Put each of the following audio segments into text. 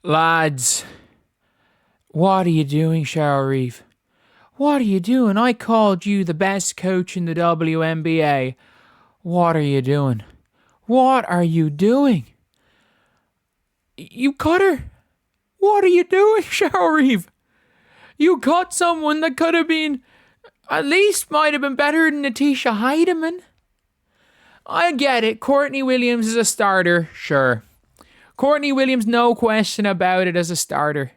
Lads, what are you doing, Cheryl Reeve? What are you doing? I called you the best coach in the WNBA. What are you doing? What are you doing? You cut her? What are you doing, Cheryl Reeve? You cut someone that could have been, at least might have been better than Natisha Heidemann. I get it. Courtney Williams is a starter, sure. Courtney Williams, no question about it, as a starter.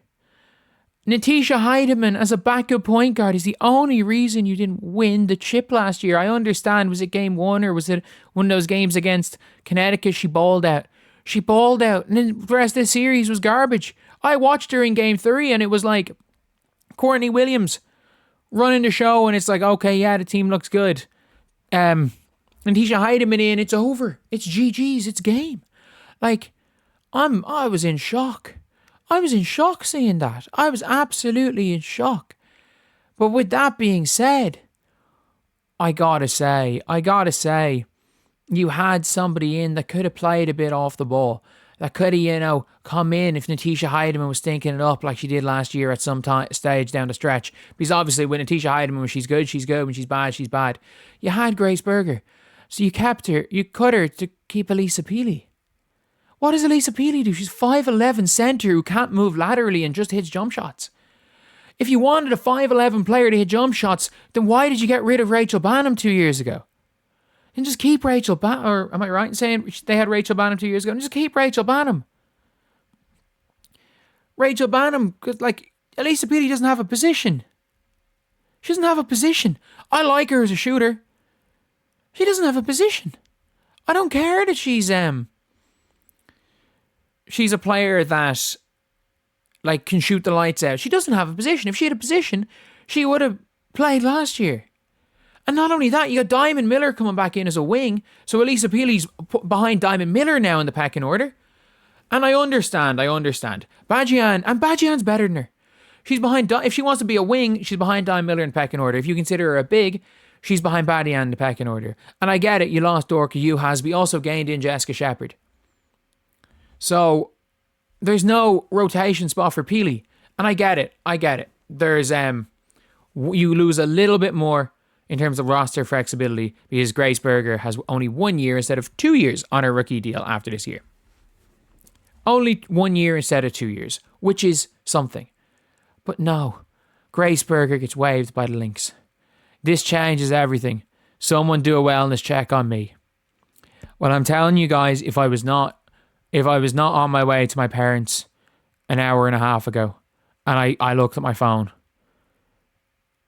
Natisha Heidemann as a backup point guard is the only reason you didn't win the chip last year. I understand. Was it game one or was it one of those games against Connecticut she balled out? She balled out and then the rest of the series was garbage. I watched her in game 3 and it was like Courtney Williams running the show and it's like, okay, yeah, the team looks good. Natisha Heidemann in, it's over. It's GG's, it's game. Like, I was in shock. I was in shock seeing that. I was absolutely in shock. But with that being said, I gotta say, you had somebody in that could have played a bit off the ball. That could have, come in if Natisha Heidemann was stinking it up like she did last year at some stage down the stretch. Because obviously when Natisha Heidemann, when she's good, she's good. When she's bad, she's bad. You had Grace Berger. So you kept her, you cut her to keep Elisa Peely. What does Elisa Peely do? She's 5'11" centre who can't move laterally and just hits jump shots. If you wanted a 5'11" player to hit jump shots, then why did you get rid of Rachel Banham 2 years ago? And just keep Rachel Banham, or am I right in saying they had Rachel Banham 2 years ago? And just keep Rachel Banham. Rachel Banham, like, Elisa Peely doesn't have a position. She doesn't have a position. I like her as a shooter. She doesn't have a position. I don't care that she's a player that, like, can shoot the lights out. She doesn't have a position. If she had a position, she would have played last year. And not only that, you got Diamond Miller coming back in as a wing. So Elisa Peely's behind Diamond Miller now in the pecking order. And I understand. Badgian's better than her. She's behind, if she wants to be a wing, she's behind Diamond Miller in the pecking order. If you consider her a big, she's behind Badgian in the pecking order. And I get it, you lost Dorka Hasby, also gained in Jessica Shepherd. So there's no rotation spot for Peely. And I get it. There's, you lose a little bit more in terms of roster flexibility because Grace Berger has only 1 year instead of 2 years on her rookie deal after this year. Only 1 year instead of 2 years, which is something. But no, Grace Berger gets waived by the Lynx. This changes everything. Someone do a wellness check on me. Well, I'm telling you guys, if I was not on my way to my parents an hour and a half ago and I looked at my phone,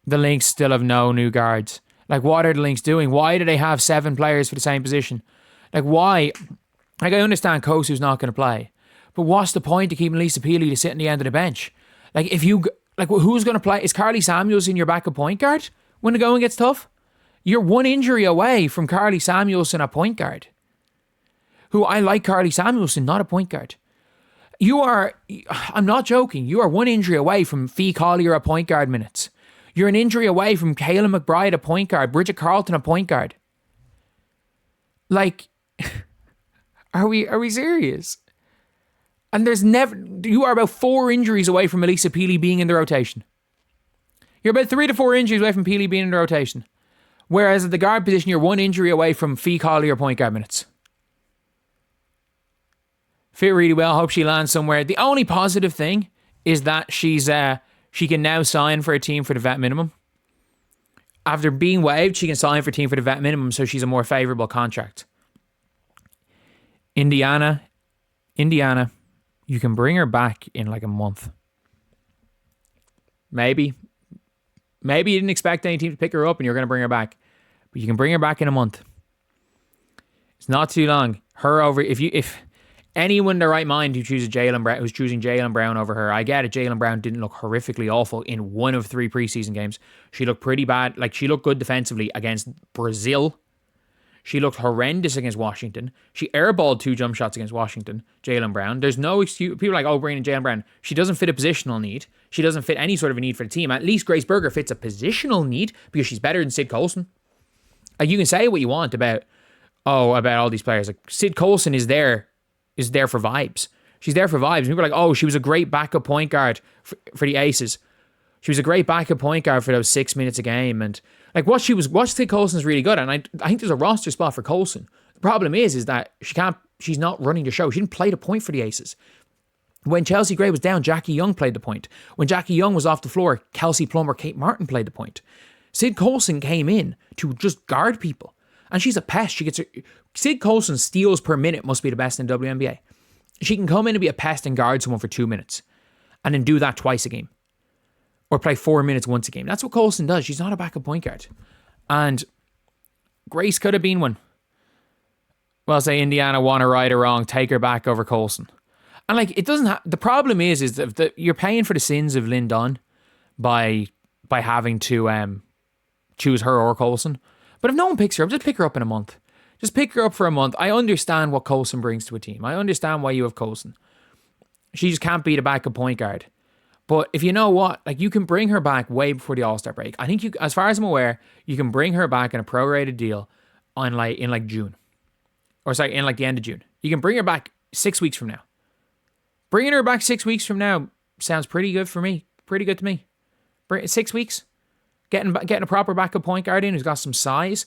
the Lynx still have no new guards. Like, what are the Lynx doing? Why do they have 7 players for the same position? Like, why? Like, I understand Kosu's not going to play, but what's the point of keeping Lisa Peely to sit in the end of the bench? Like, who's going to play? Is Carly Samuelson your backup point guard when the going gets tough? You're one injury away from Carly Samuelson at point guard. Who I like Carly Samuelson, not a point guard. I'm not joking, you are one injury away from Fee Collier at point guard minutes. You're an injury away from Kayla McBride at point guard, Bridget Carlton at point guard. Like, are we serious? And you are about 4 injuries away from Elisa Peely being in the rotation. You're about 3 to 4 injuries away from Peely being in the rotation. Whereas at the guard position, you're 1 injury away from Fee Collier point guard minutes. Fit really well. Hope she lands somewhere. The only positive thing is that she can now sign for a team for the vet minimum. After being waived, she can sign for a team for the vet minimum, so she's a more favourable contract. Indiana, you can bring her back in like a month. Maybe you didn't expect any team to pick her up and you're going to bring her back. But you can bring her back in a month. It's not too long. If anyone in their right mind who's choosing Jaylen Brown over her, I get it. Jaylen Brown didn't look horrifically awful in 1 of 3 preseason games. She looked pretty bad. Like, she looked good defensively against Brazil. She looked horrendous against Washington. She airballed 2 jump shots against Washington, Jaylen Brown. There's no excuse. People are like, Breanna Jaylen Brown. She doesn't fit a positional need. She doesn't fit any sort of a need for the team. At least Grace Berger fits a positional need because she's better than Sid Colson. Like, you can say what you want about all these players. Like, Sid Colson is there for vibes. She's there for vibes. People are like, oh, she was a great backup point guard for the Aces. She was a great backup point guard for those 6 minutes a game. And like what Sid Colson's really good at. And I think there's a roster spot for Colson. The problem is that she's not running the show. She didn't play the point for the Aces. When Chelsea Gray was down, Jackie Young played the point. When Jackie Young was off the floor, Kelsey Plum, Kate Martin played the point. Sid Colson came in to just guard people. And she's a pest. Sid Colson's steals per minute must be the best in WNBA. She can come in and be a pest and guard someone for 2 minutes. And then do that twice a game. Or play 4 minutes once a game. That's what Colson does. She's not a backup point guard. And Grace could have been one. Well, say Indiana want to right or wrong, take her back over Colson. And like, it doesn't the problem is that you're paying for the sins of Lynn Dunn by having to choose her or Colson. But if no one picks her up, just pick her up in a month. Just pick her up for a month. I understand what Colson brings to a team. I understand why you have Colson. She just can't be the backup point guard. But if you know what, like, you can bring her back way before the All-Star break. I think as far as I'm aware, you can bring her back in a prorated deal in June. Or sorry, in like the end of June. You can bring her back 6 weeks from now. Bringing her back 6 weeks from now sounds pretty good for me. Pretty good to me. 6 weeks. Getting a proper backup point guard in who's got some size.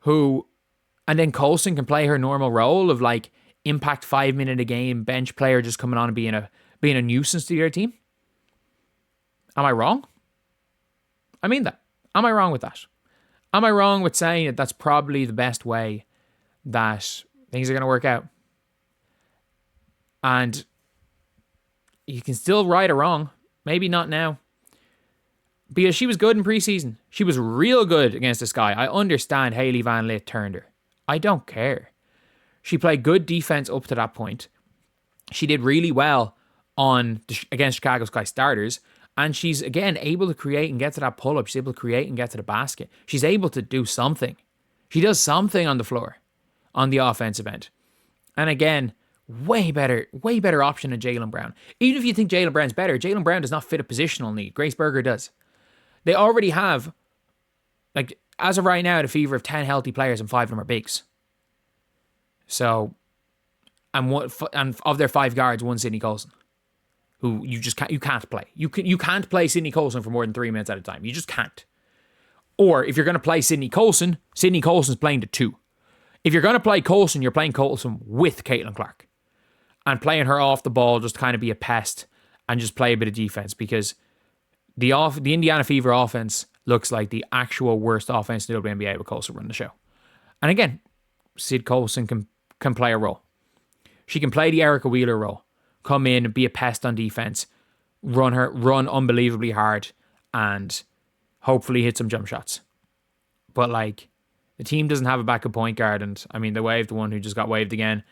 And then Colson can play her normal role of like impact 5 minute a game bench player just coming on and being a nuisance to your team. Am I wrong? I mean that. Am I wrong with that? Am I wrong with saying that that's probably the best way that things are going to work out? And you can still right or wrong. Maybe not now. Because she was good in preseason. She was real good against this guy. I understand Hailey Van Lith turned her. I don't care. She played good defense up to that point. She did really well against Chicago Sky starters. And she's, again, able to create and get to that pull-up. She's able to create and get to the basket. She's able to do something. She does something on the floor, on the offensive end. And again, way better option than Jaylen Brown. Even if you think Jaylen Brown's better, Jaylen Brown does not fit a positional need. Grace Berger does. They already have, like, as of right now, the Fever of 10 healthy players and 5 of them are bigs. So, and of their 5 guards, one Sydney Colson, who you can't play. You can't play Sydney Colson for more than 3 minutes at a time. You just can't. Or if you're going to play Sydney Colson's playing the 2. If you're going to play Colson, you're playing Colson with Caitlin Clark. And playing her off the ball just to kind of be a pest and just play a bit of defense, because the Indiana Fever offense looks like the actual worst offense in the WNBA with Colson running the show. And again, Sid Colson can play a role. She can play the Erica Wheeler role. Come in and be a pest on defense, run unbelievably hard, and hopefully hit some jump shots. But like, the team doesn't have a backup point guard, and I mean, they waived the one who just got waived again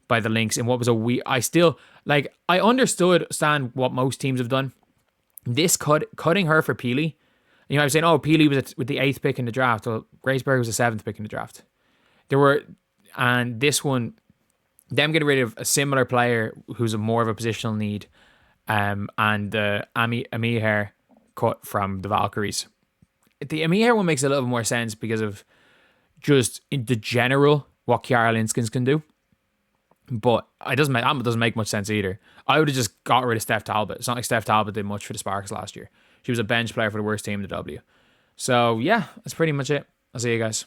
by the Lynx in what was I understand what most teams have done. This cutting her for Peely. You know, I was saying, Peely was with the 8th pick in the draft. Well, Grace Berger was the 7th pick in the draft. And this one, them getting rid of a similar player who's more of a positional need, and Amiher cut from the Valkyries. The Amiher one makes a little more sense because of just in the general what Kiara Linskins can do. But that doesn't make much sense either. I would have just got rid of Steph Talbot. It's not like Steph Talbot did much for the Sparks last year. She was a bench player for the worst team in the W. So yeah, that's pretty much it. I'll see you guys.